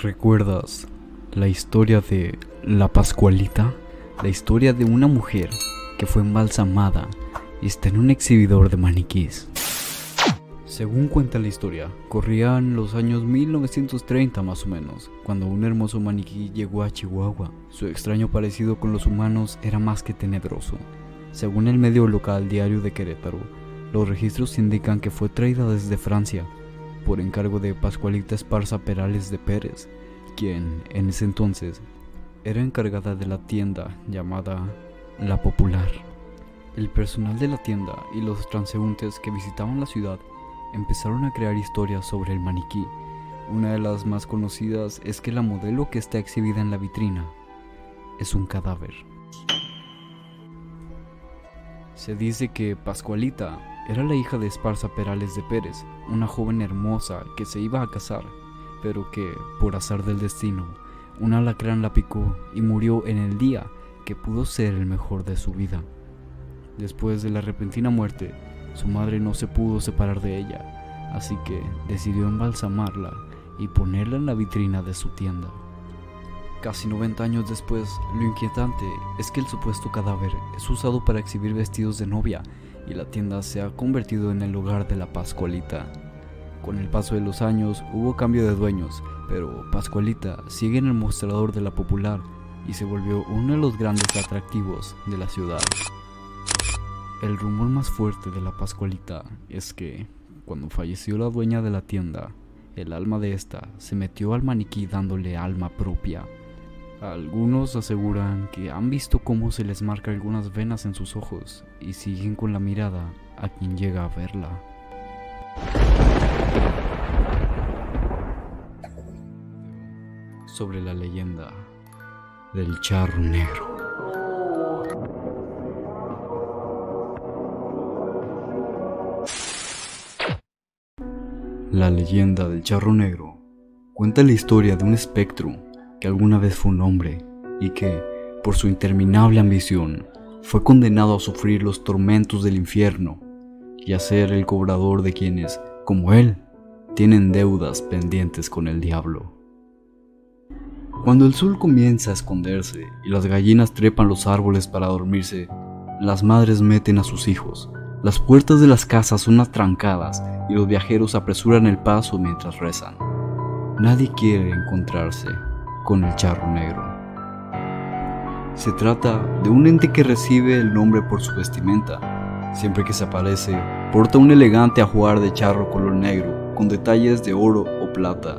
¿Recuerdas la historia de la Pascualita? La historia de una mujer que fue embalsamada y está en un exhibidor de maniquís. Según cuenta la historia, corrían los años 1930 más o menos, cuando un hermoso maniquí llegó a Chihuahua. Su extraño parecido con los humanos era más que tenebroso. Según el medio local Diario de Querétaro, los registros indican que fue traída desde Francia por encargo de Pascualita Esparza Perales de Pérez, quien en ese entonces era encargada de la tienda llamada La Popular. El personal de la tienda y los transeúntes que visitaban la ciudad empezaron a crear historias sobre el maniquí. Una de las más conocidas es que la modelo que está exhibida en la vitrina es un cadáver. Se dice que Pascualita era la hija de Esparza Perales de Pérez, una joven hermosa que se iba a casar, pero que, por azar del destino, un alacrán la picó y murió en el día que pudo ser el mejor de su vida. Después de la repentina muerte, su madre no se pudo separar de ella, así que decidió embalsamarla y ponerla en la vitrina de su tienda. Casi 90 años después, lo inquietante es que el supuesto cadáver es usado para exhibir vestidos de novia y la tienda se ha convertido en el hogar de la Pascualita. Con el paso de los años hubo cambio de dueños, pero Pascualita sigue en el mostrador de La Popular y se volvió uno de los grandes atractivos de la ciudad. El rumor más fuerte de la Pascualita es que, cuando falleció la dueña de la tienda, el alma de esta se metió al maniquí dándole alma propia. Algunos aseguran que han visto cómo se les marca algunas venas en sus ojos y siguen con la mirada a quien llega a verla. Sobre la leyenda del charro negro. La leyenda del charro negro cuenta la historia de un espectro que alguna vez fue un hombre y que, por su interminable ambición, fue condenado a sufrir los tormentos del infierno y a ser el cobrador de quienes, como él, tienen deudas pendientes con el diablo. Cuando el sol comienza a esconderse y las gallinas trepan los árboles para dormirse, las madres meten a sus hijos. Las puertas de las casas son atrancadas y los viajeros apresuran el paso mientras rezan. Nadie quiere encontrarse con el charro negro. Se trata de un ente que recibe el nombre por su vestimenta. Siempre que se aparece, porta un elegante ajuar de charro color negro con detalles de oro o plata.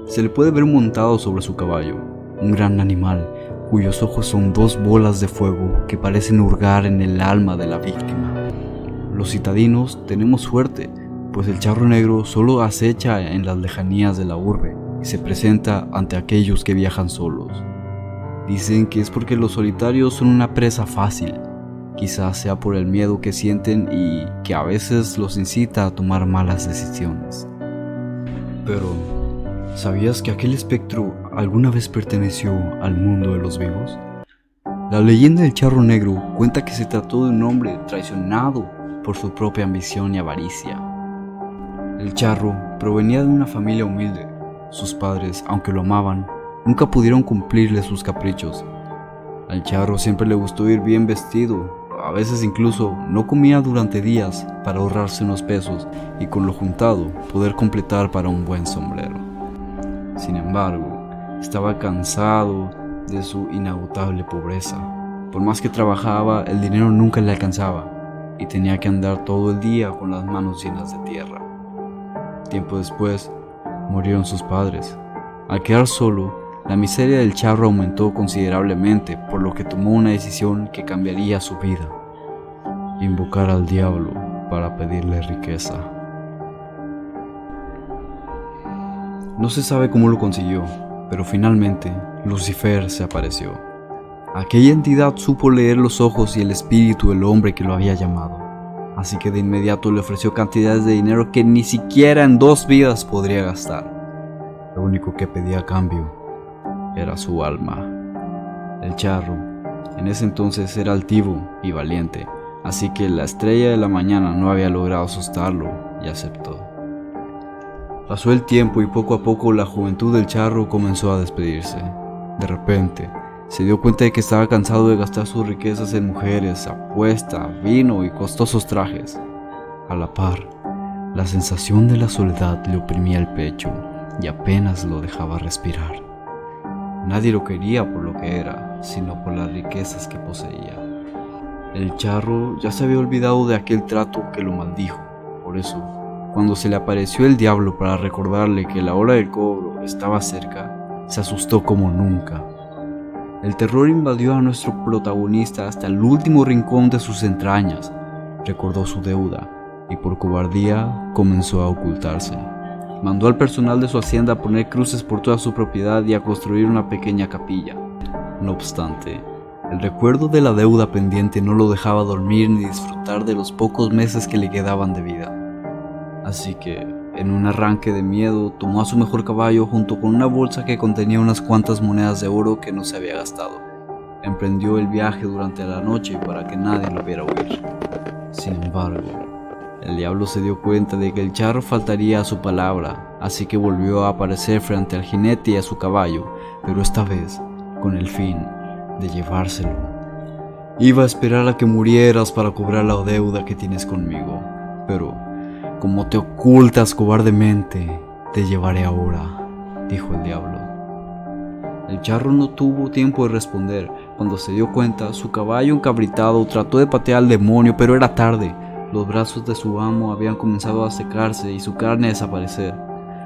Se le puede ver montado sobre su caballo, un gran animal cuyos ojos son dos bolas de fuego que parecen hurgar en el alma de la víctima. Los citadinos tenemos suerte, pues el charro negro solo acecha en las lejanías de la urbe y se presenta ante aquellos que viajan solos. Dicen que es porque los solitarios son una presa fácil, quizás sea por el miedo que sienten y que a veces los incita a tomar malas decisiones. Pero, ¿sabías que aquel espectro alguna vez perteneció al mundo de los vivos? La leyenda del charro negro cuenta que se trató de un hombre traicionado por su propia ambición y avaricia. El charro provenía de una familia humilde. Sus padres, aunque lo amaban, nunca pudieron cumplirle sus caprichos. Al charro siempre le gustó ir bien vestido, a veces incluso no comía durante días para ahorrarse unos pesos y con lo juntado poder completar para un buen sombrero. Sin embargo, estaba cansado de su inagotable pobreza. Por más que trabajaba, el dinero nunca le alcanzaba y tenía que andar todo el día con las manos llenas de tierra. Tiempo después, murieron sus padres. Al quedar solo, la miseria del charro aumentó considerablemente, por lo que tomó una decisión que cambiaría su vida: invocar al diablo para pedirle riqueza. No se sabe cómo lo consiguió, pero finalmente Lucifer se apareció. Aquella entidad supo leer los ojos y el espíritu del hombre que lo había llamado, así que de inmediato le ofreció cantidades de dinero que ni siquiera en 2 vidas podría gastar. Lo único que pedía a cambio era su alma. El charro en ese entonces era altivo y valiente, así que la estrella de la mañana no había logrado asustarlo y aceptó. Pasó el tiempo y poco a poco la juventud del charro comenzó a despedirse. De repente, se dio cuenta de que estaba cansado de gastar sus riquezas en mujeres, apuesta, vino y costosos trajes. A la par, la sensación de la soledad le oprimía el pecho y apenas lo dejaba respirar. Nadie lo quería por lo que era, sino por las riquezas que poseía. El charro ya se había olvidado de aquel trato que lo maldijo. Por eso, cuando se le apareció el diablo para recordarle que la hora del cobro estaba cerca, se asustó como nunca. El terror invadió a nuestro protagonista hasta el último rincón de sus entrañas. Recordó su deuda y por cobardía comenzó a ocultarse. Mandó al personal de su hacienda a poner cruces por toda su propiedad y a construir una pequeña capilla. No obstante, el recuerdo de la deuda pendiente no lo dejaba dormir ni disfrutar de los pocos meses que le quedaban de vida. Así que, en un arranque de miedo, tomó a su mejor caballo junto con una bolsa que contenía unas cuantas monedas de oro que no se había gastado. Emprendió el viaje durante la noche para que nadie lo viera huir. Sin embargo, el diablo se dio cuenta de que el charro faltaría a su palabra, así que volvió a aparecer frente al jinete y a su caballo, pero esta vez con el fin de llevárselo. Iba a esperar a que murieras para cobrar la deuda que tienes conmigo, pero como te ocultas cobardemente, te llevaré ahora, dijo el diablo. El charro no tuvo tiempo de responder. Cuando se dio cuenta, su caballo encabritado trató de patear al demonio, pero era tarde. Los brazos de su amo habían comenzado a secarse y su carne a desaparecer.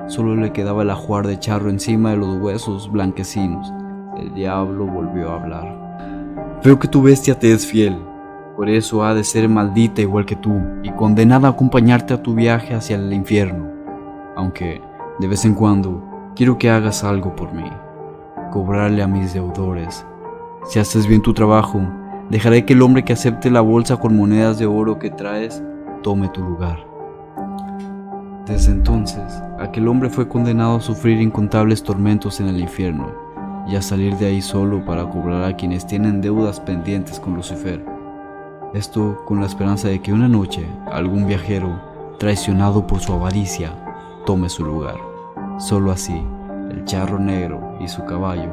Solo le quedaba el ajuar de charro encima de los huesos blanquecinos. El diablo volvió a hablar. Veo que tu bestia te es fiel. Por eso ha de ser maldita igual que tú y condenada a acompañarte a tu viaje hacia el infierno. Aunque, de vez en cuando, quiero que hagas algo por mí. Cobrarle a mis deudores. Si haces bien tu trabajo, dejaré que el hombre que acepte la bolsa con monedas de oro que traes tome tu lugar. Desde entonces, aquel hombre fue condenado a sufrir incontables tormentos en el infierno y a salir de ahí solo para cobrar a quienes tienen deudas pendientes con Lucifer. Esto con la esperanza de que una noche algún viajero, traicionado por su avaricia, tome su lugar. Solo así, el charro negro y su caballo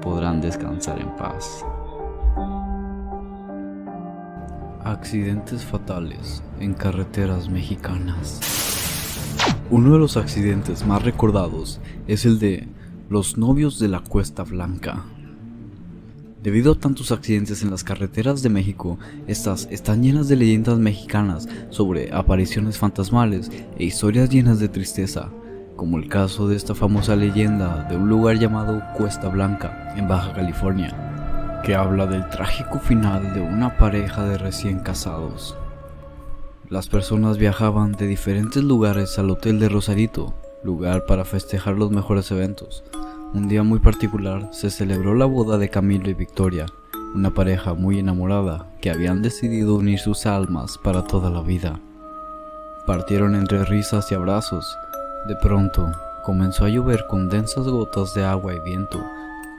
podrán descansar en paz. Accidentes fatales en carreteras mexicanas. Uno de los accidentes más recordados es el de los novios de la Cuesta Blanca. Debido a tantos accidentes en las carreteras de México, estas están llenas de leyendas mexicanas sobre apariciones fantasmales e historias llenas de tristeza, como el caso de esta famosa leyenda de un lugar llamado Cuesta Blanca, en Baja California, que habla del trágico final de una pareja de recién casados. Las personas viajaban de diferentes lugares al hotel de Rosarito, lugar para festejar los mejores eventos. Un día muy particular se celebró la boda de Camilo y Victoria, una pareja muy enamorada que habían decidido unir sus almas para toda la vida. Partieron entre risas y abrazos. De pronto comenzó a llover con densas gotas de agua y viento,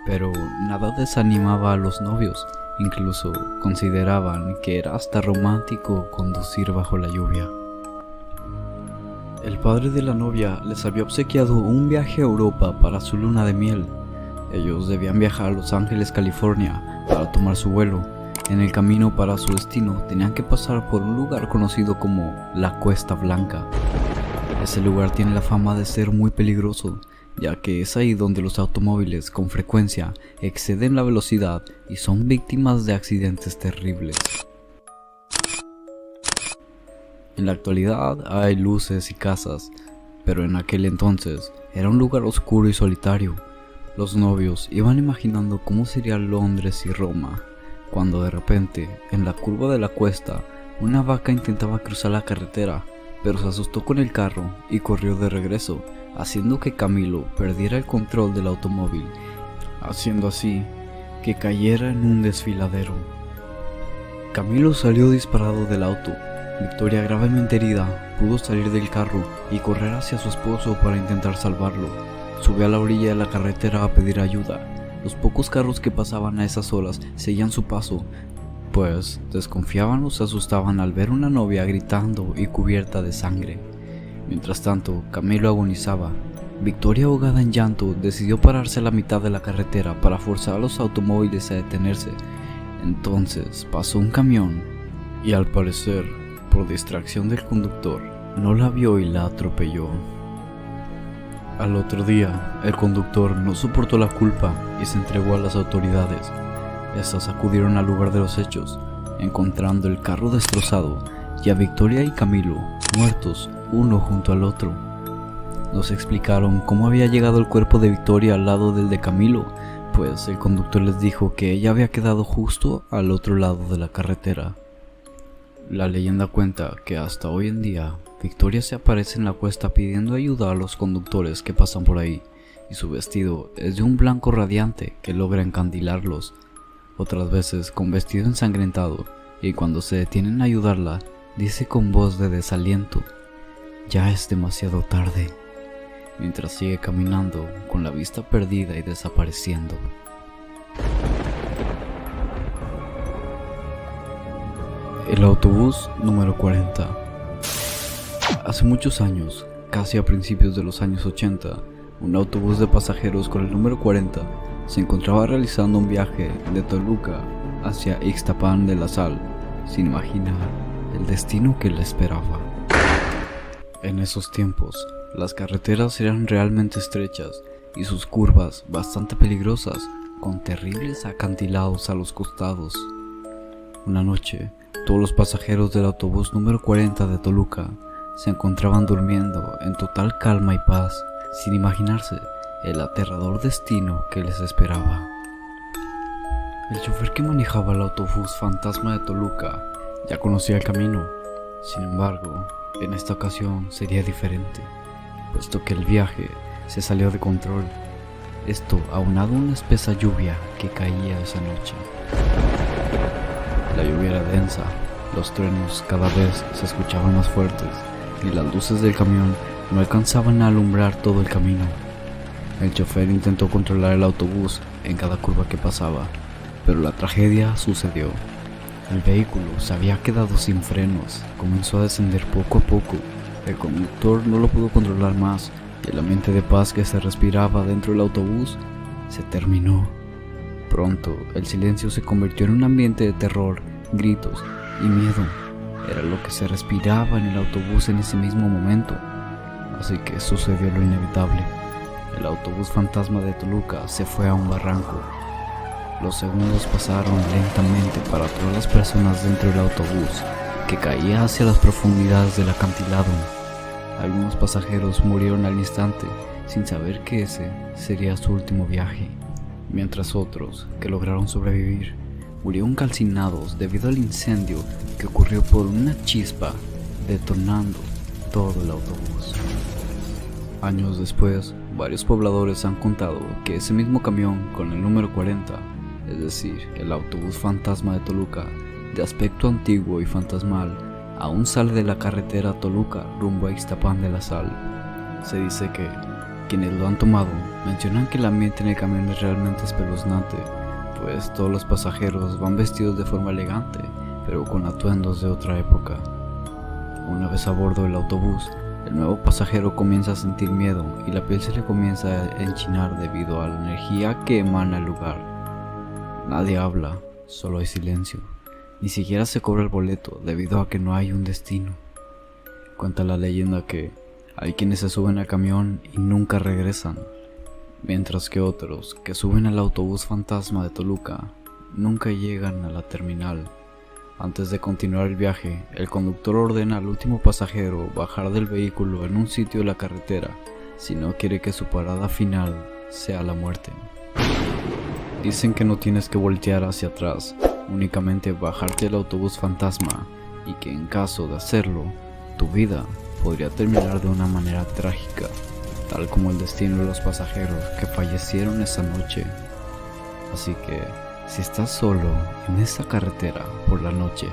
pero nada desanimaba a los novios. Incluso consideraban que era hasta romántico conducir bajo la lluvia. El padre de la novia les había obsequiado un viaje a Europa para su luna de miel. Ellos debían viajar a Los Ángeles, California, para tomar su vuelo. En el camino para su destino tenían que pasar por un lugar conocido como la Cuesta Blanca. Ese lugar tiene la fama de ser muy peligroso, ya que es ahí donde los automóviles con frecuencia exceden la velocidad y son víctimas de accidentes terribles. En la actualidad hay luces y casas, pero en aquel entonces era un lugar oscuro y solitario. Los novios iban imaginando cómo sería Londres y Roma, cuando de repente, en la curva de la cuesta, una vaca intentaba cruzar la carretera, pero se asustó con el carro y corrió de regreso, haciendo que Camilo perdiera el control del automóvil, haciendo así que cayera en un desfiladero. Camilo salió disparado del auto. Victoria, gravemente herida, pudo salir del carro y correr hacia su esposo para intentar salvarlo. Subió a la orilla de la carretera a pedir ayuda. Los pocos carros que pasaban a esas horas seguían su paso, pues desconfiaban o se asustaban al ver una novia gritando y cubierta de sangre. Mientras tanto, Camilo agonizaba. Victoria, ahogada en llanto, decidió pararse a la mitad de la carretera para forzar a los automóviles a detenerse. Entonces pasó un camión y, al parecer, por distracción del conductor, no la vio y la atropelló. Al otro día, el conductor no soportó la culpa y se entregó a las autoridades. Estas acudieron al lugar de los hechos, encontrando el carro destrozado y a Victoria y Camilo muertos uno junto al otro. Nos explicaron cómo había llegado el cuerpo de Victoria al lado del de Camilo, pues el conductor les dijo que ella había quedado justo al otro lado de la carretera. La leyenda cuenta que hasta hoy en día Victoria se aparece en la cuesta pidiendo ayuda a los conductores que pasan por ahí, y su vestido es de un blanco radiante que logra encandilarlos. Otras veces con vestido ensangrentado, y cuando se detienen a ayudarla, dice con voz de desaliento: "Ya es demasiado tarde", mientras sigue caminando con la vista perdida y desapareciendo. El autobús número 40. Hace muchos años, casi a principios de los años 80, un autobús de pasajeros con el número 40 se encontraba realizando un viaje de Toluca hacia Ixtapan de la Sal, sin imaginar el destino que le esperaba. En esos tiempos, las carreteras eran realmente estrechas y sus curvas bastante peligrosas, con terribles acantilados a los costados. Una noche, todos los pasajeros del autobús número 40 de Toluca se encontraban durmiendo en total calma y paz, sin imaginarse el aterrador destino que les esperaba. El chofer que manejaba el autobús fantasma de Toluca ya conocía el camino. Sin embargo, en esta ocasión sería diferente, puesto que el viaje se salió de control. Esto aunado a una espesa lluvia que caía esa noche. La lluvia era densa, los truenos cada vez se escuchaban más fuertes y las luces del camión no alcanzaban a alumbrar todo el camino. El chofer intentó controlar el autobús en cada curva que pasaba, pero la tragedia sucedió. El vehículo se había quedado sin frenos, comenzó a descender poco a poco. El conductor no lo pudo controlar más y el ambiente de paz que se respiraba dentro del autobús se terminó. Pronto, el silencio se convirtió en un ambiente de terror, gritos y miedo. Era lo que se respiraba en el autobús en ese mismo momento. Así que sucedió lo inevitable. El autobús fantasma de Toluca se fue a un barranco. Los segundos pasaron lentamente para todas las personas dentro del autobús, que caía hacia las profundidades del acantilado. Algunos pasajeros murieron al instante, sin saber que ese sería su último viaje, mientras otros, que lograron sobrevivir, murieron calcinados debido al incendio que ocurrió por una chispa, detonando todo el autobús. Años después, varios pobladores han contado que ese mismo camión con el número 40, es decir, el autobús fantasma de Toluca, de aspecto antiguo y fantasmal, aún sale de la carretera Toluca rumbo a Ixtapan de la Sal. Se dice que quienes lo han tomado mencionan que el ambiente en el camión es realmente espeluznante, pues todos los pasajeros van vestidos de forma elegante, pero con atuendos de otra época. Una vez a bordo del autobús, el nuevo pasajero comienza a sentir miedo y la piel se le comienza a enchinar debido a la energía que emana el lugar. Nadie habla, solo hay silencio. Ni siquiera se cobra el boleto debido a que no hay un destino. Cuenta la leyenda que hay quienes se suben al camión y nunca regresan, mientras que otros que suben al autobús fantasma de Toluca nunca llegan a la terminal. Antes de continuar el viaje, el conductor ordena al último pasajero bajar del vehículo en un sitio de la carretera si no quiere que su parada final sea la muerte. Dicen que no tienes que voltear hacia atrás, únicamente bajarte del autobús fantasma, y que en caso de hacerlo, tu vida podría terminar de una manera trágica, tal como el destino de los pasajeros que fallecieron esa noche. Así que, si estás solo en esa carretera por la noche,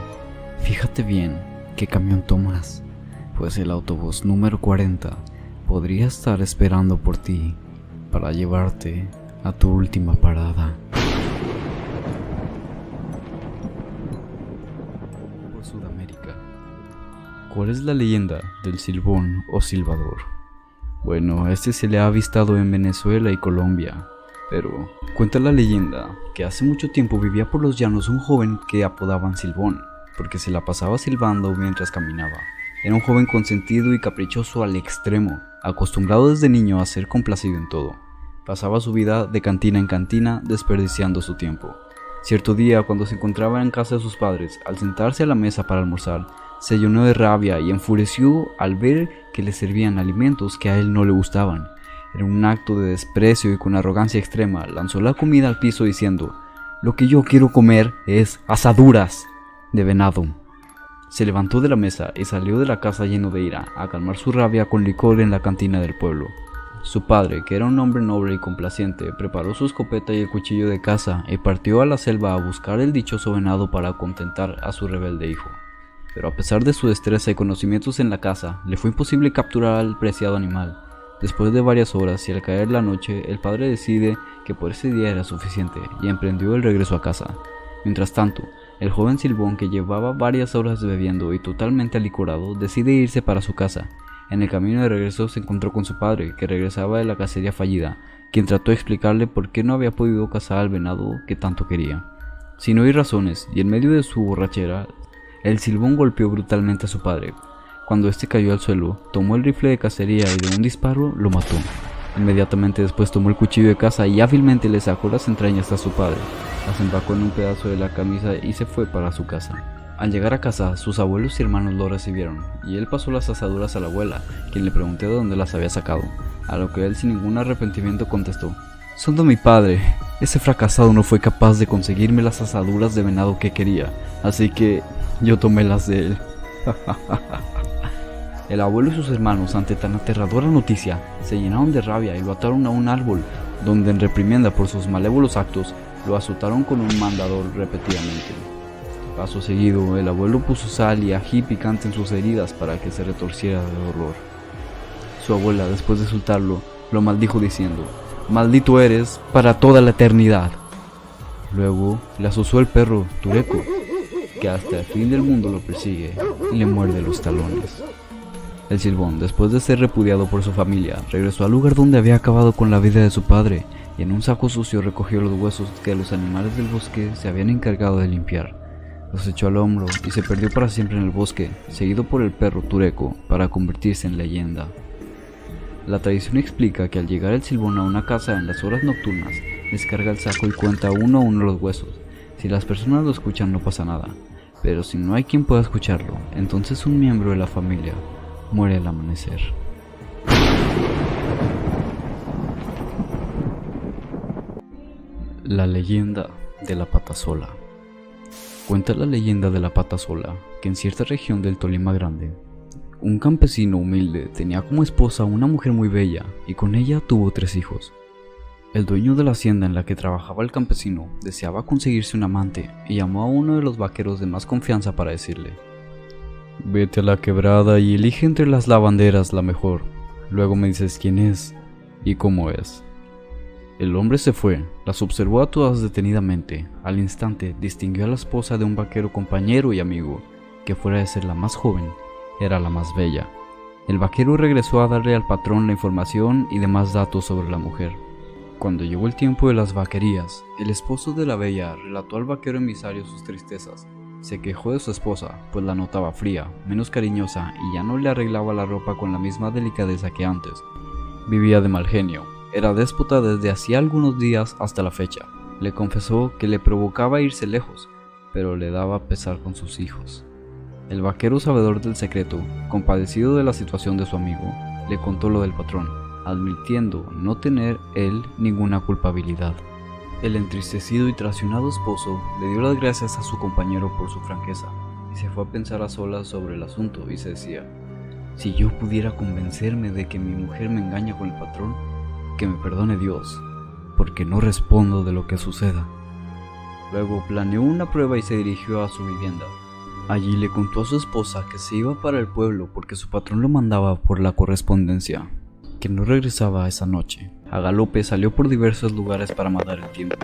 fíjate bien qué camión tomas, pues el autobús número 40 podría estar esperando por ti para llevarte a tu última parada. Por Sudamérica. ¿Cuál es la leyenda del Silbón o Silbador? Bueno, este se le ha avistado en Venezuela y Colombia, pero cuenta la leyenda que hace mucho tiempo vivía por los llanos un joven que apodaban Silbón, porque se la pasaba silbando mientras caminaba. Era un joven consentido y caprichoso al extremo, acostumbrado desde niño a ser complacido en todo. Pasaba su vida de cantina en cantina, desperdiciando su tiempo. Cierto día, cuando se encontraba en casa de sus padres, al sentarse a la mesa para almorzar, se llenó de rabia y enfureció al ver que le servían alimentos que a él no le gustaban. En un acto de desprecio y con arrogancia extrema, lanzó la comida al piso diciendo: «Lo que yo quiero comer es asaduras de venado». Se levantó de la mesa y salió de la casa lleno de ira, a calmar su rabia con licor en la cantina del pueblo. Su padre, que era un hombre noble y complaciente, preparó su escopeta y el cuchillo de caza y partió a la selva a buscar el dichoso venado para contentar a su rebelde hijo. Pero a pesar de su destreza y conocimientos en la caza, le fue imposible capturar al preciado animal. Después de varias horas y al caer la noche, el padre decide que por ese día era suficiente y emprendió el regreso a casa. Mientras tanto, el joven Silbón, que llevaba varias horas bebiendo y totalmente alicorado, decide irse para su casa. En el camino de regreso se encontró con su padre, que regresaba de la cacería fallida, quien trató de explicarle por qué no había podido cazar al venado que tanto quería. Sin oír razones y en medio de su borrachera, el Silbón golpeó brutalmente a su padre. Cuando este cayó al suelo, tomó el rifle de cacería y de un disparo lo mató. Inmediatamente después tomó el cuchillo de caza y hábilmente le sacó las entrañas a su padre, las empacó en un pedazo de la camisa y se fue para su casa. Al llegar a casa, sus abuelos y hermanos lo recibieron, y él pasó las asaduras a la abuela, quien le preguntó de dónde las había sacado, a lo que él sin ningún arrepentimiento contestó: «Son de mi padre. Ese fracasado no fue capaz de conseguirme las asaduras de venado que quería, así que yo tomé las de él». El abuelo y sus hermanos, ante tan aterradora noticia, se llenaron de rabia y lo ataron a un árbol, donde en reprimenda por sus malévolos actos, lo azotaron con un mandador repetidamente. Paso seguido, el abuelo puso sal y ají picante en sus heridas para que se retorciera de dolor. Su abuela, después de soltarlo, lo maldijo diciendo: «Maldito eres para toda la eternidad». Luego le azuzó el perro Tureco, que hasta el fin del mundo lo persigue y le muerde los talones. El Silbón, después de ser repudiado por su familia, regresó al lugar donde había acabado con la vida de su padre y en un saco sucio recogió los huesos que los animales del bosque se habían encargado de limpiar. Los echó al hombro y se perdió para siempre en el bosque, seguido por el perro Tureco, para convertirse en leyenda. La tradición explica que al llegar el Silbón a una casa en las horas nocturnas, descarga el saco y cuenta uno a uno los huesos. Si las personas lo escuchan no pasa nada, pero si no hay quien pueda escucharlo, entonces un miembro de la familia muere al amanecer. La leyenda de la pata sola. Cuenta la leyenda de la pata sola que en cierta región del Tolima Grande, un campesino humilde tenía como esposa a una mujer muy bella y con ella tuvo 3 hijos. El dueño de la hacienda en la que trabajaba el campesino deseaba conseguirse un amante y llamó a uno de los vaqueros de más confianza para decirle: «Vete a la quebrada y elige entre las lavanderas la mejor. Luego me dices quién es y cómo es». El hombre se fue, las observó a todas detenidamente. Al instante distinguió a la esposa de un vaquero compañero y amigo, que fuera de ser la más joven, era la más bella. El vaquero regresó a darle al patrón la información y demás datos sobre la mujer. Cuando llegó el tiempo de las vaquerías, el esposo de la bella relató al vaquero emisario sus tristezas. Se quejó de su esposa, pues la notaba fría, menos cariñosa y ya no le arreglaba la ropa con la misma delicadeza que antes. Vivía de mal genio. Era déspota desde hacía algunos días hasta la fecha. Le confesó que le provocaba irse lejos, pero le daba pesar con sus hijos. El vaquero, sabedor del secreto, compadecido de la situación de su amigo, le contó lo del patrón, admitiendo no tener él ninguna culpabilidad. El entristecido y traicionado esposo le dio las gracias a su compañero por su franqueza y se fue a pensar a solas sobre el asunto y se decía: «Si yo pudiera convencerme de que mi mujer me engaña con el patrón, que me perdone Dios, porque no respondo de lo que suceda». Luego planeó una prueba y se dirigió a su vivienda. Allí le contó a su esposa que se iba para el pueblo porque su patrón lo mandaba por la correspondencia, que no regresaba esa noche. A galope salió por diversos lugares para matar el tiempo.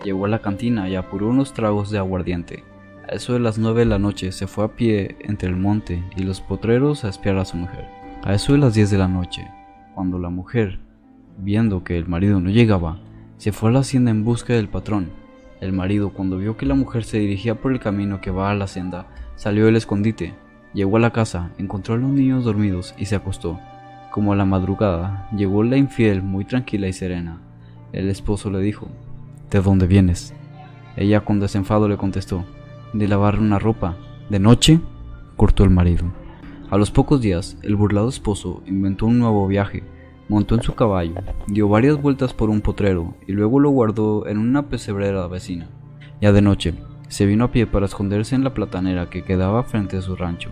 Llegó a la cantina y apuró unos tragos de aguardiente. A eso de las 9 de la noche se fue a pie entre el monte y los potreros a espiar a su mujer. A eso de las 10 de la noche, cuando la mujer, viendo que el marido no llegaba, se fue a la hacienda en busca del patrón. El marido, cuando vio que la mujer se dirigía por el camino que va a la hacienda, salió del escondite, llegó a la casa, encontró a los niños dormidos y se acostó. Como a la madrugada, llegó la infiel muy tranquila y serena. El esposo le dijo: ¿de dónde vienes? Ella con desenfado le contestó: de lavar una ropa. ¿De noche?, cortó el marido. A los pocos días, el burlado esposo inventó un nuevo viaje. Montó en su caballo, dio varias vueltas por un potrero y luego lo guardó en una pesebrera vecina. Ya de noche, se vino a pie para esconderse en la platanera que quedaba frente a su rancho.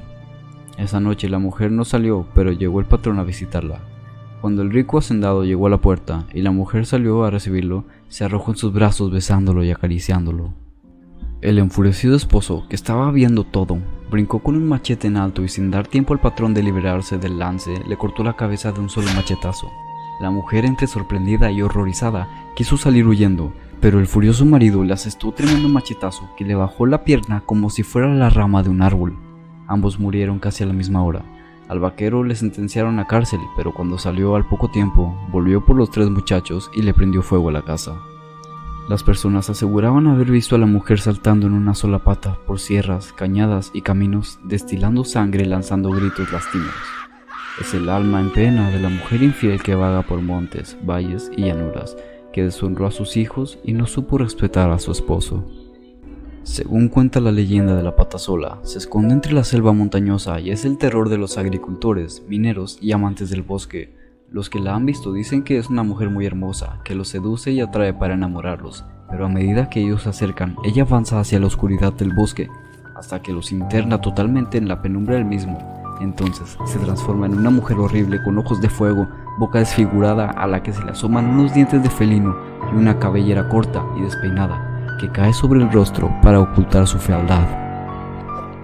Esa noche la mujer no salió, pero llegó el patrón a visitarla. Cuando el rico hacendado llegó a la puerta y la mujer salió a recibirlo, se arrojó en sus brazos besándolo y acariciándolo. El enfurecido esposo, que estaba viendo todo, brincó con un machete en alto y sin dar tiempo al patrón de liberarse del lance, le cortó la cabeza de un solo machetazo. La mujer, entre sorprendida y horrorizada, quiso salir huyendo, pero el furioso marido le asestó un tremendo machetazo que le bajó la pierna como si fuera la rama de un árbol. Ambos murieron casi a la misma hora. Al vaquero le sentenciaron a cárcel, pero cuando salió al poco tiempo, volvió por los 3 muchachos y le prendió fuego a la casa. Las personas aseguraban haber visto a la mujer saltando en una sola pata por sierras, cañadas y caminos, destilando sangre y lanzando gritos lastimeros. Es el alma en pena de la mujer infiel que vaga por montes, valles y llanuras, que deshonró a sus hijos y no supo respetar a su esposo. Según cuenta la leyenda de la pata sola, se esconde entre la selva montañosa y es el terror de los agricultores, mineros y amantes del bosque. Los que la han visto dicen que es una mujer muy hermosa, que los seduce y atrae para enamorarlos, pero a medida que ellos se acercan, ella avanza hacia la oscuridad del bosque, hasta que los interna totalmente en la penumbra del mismo. Entonces se transforma en una mujer horrible con ojos de fuego, boca desfigurada a la que se le asoman unos dientes de felino y una cabellera corta y despeinada, que cae sobre el rostro para ocultar su fealdad.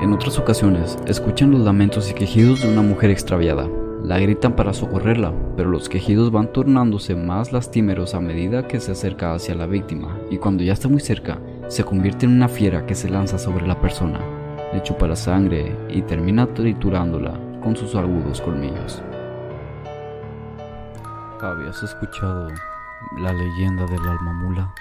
En otras ocasiones, escuchan los lamentos y quejidos de una mujer extraviada. La gritan para socorrerla, pero los quejidos van tornándose más lastimeros a medida que se acerca hacia la víctima, y cuando ya está muy cerca, se convierte en una fiera que se lanza sobre la persona, le chupa la sangre y termina triturándola con sus agudos colmillos. ¿Habías escuchado la leyenda del alma mula?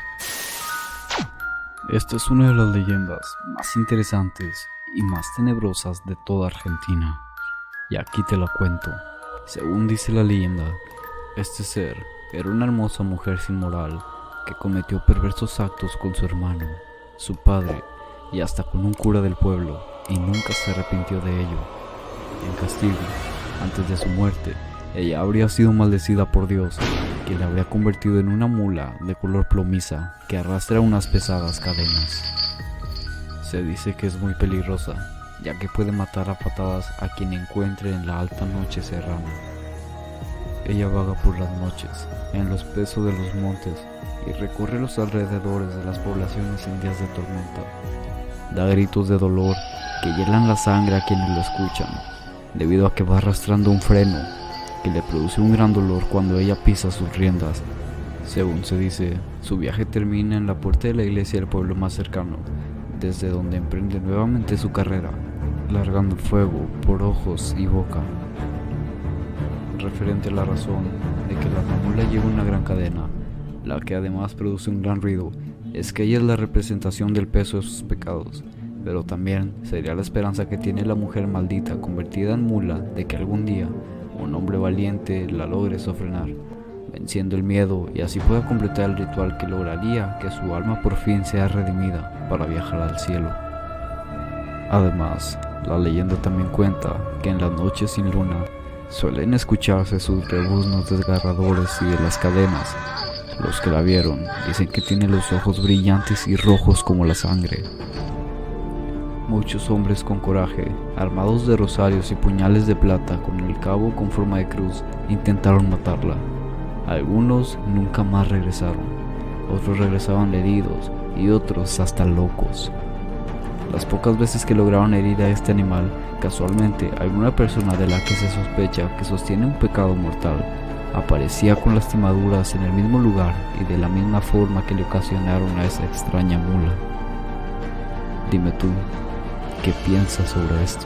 Esta es una de las leyendas más interesantes y más tenebrosas de toda Argentina. Y aquí te la cuento. Según dice la leyenda, este ser era una hermosa mujer sin moral que cometió perversos actos con su hermano, su padre y hasta con un cura del pueblo, y nunca se arrepintió de ello. En castigo, antes de su muerte, ella habría sido maldecida por Dios, que la habría convertido en una mula de color plomiza que arrastra unas pesadas cadenas. Se dice que es muy peligrosa, ya que puede matar a patadas a quien encuentre en la alta noche serrana. Ella vaga por las noches, en los pesos de los montes, y recorre los alrededores de las poblaciones en días de tormenta. Da gritos de dolor que hielan la sangre a quienes lo escuchan, debido a que va arrastrando un freno que le produce un gran dolor cuando ella pisa sus riendas. Según se dice, su viaje termina en la puerta de la iglesia del pueblo más cercano, desde donde emprende nuevamente su carrera, largando fuego por ojos y boca. Referente a la razón de que la mamula lleva una gran cadena, la que además produce un gran ruido, es que ella es la representación del peso de sus pecados, pero también sería la esperanza que tiene la mujer maldita convertida en mula de que algún día un hombre valiente la logre sofrenar, venciendo el miedo, y así pueda completar el ritual que lograría que su alma por fin sea redimida para viajar al cielo. Además, la leyenda también cuenta que en las noches sin luna suelen escucharse sus rebuznos desgarradores y de las cadenas. Los que la vieron dicen que tiene los ojos brillantes y rojos como la sangre. Muchos hombres con coraje, armados de rosarios y puñales de plata con el cabo con forma de cruz, intentaron matarla. Algunos nunca más regresaron, otros regresaban heridos y otros hasta locos. Las pocas veces que lograron herir a este animal, casualmente alguna persona de la que se sospecha que sostiene un pecado mortal aparecía con lastimaduras en el mismo lugar y de la misma forma que le ocasionaron a esa extraña mula. Dime tú, ¿qué piensas sobre esto?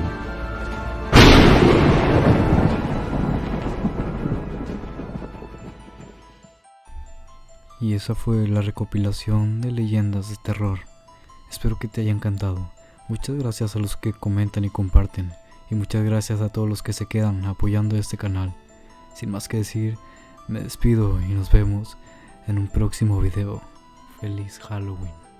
Y esa fue la recopilación de leyendas de terror. Espero que te haya encantado. Muchas gracias a los que comentan y comparten. Y muchas gracias a todos los que se quedan apoyando este canal. Sin más que decir, me despido y nos vemos en un próximo video. Feliz Halloween.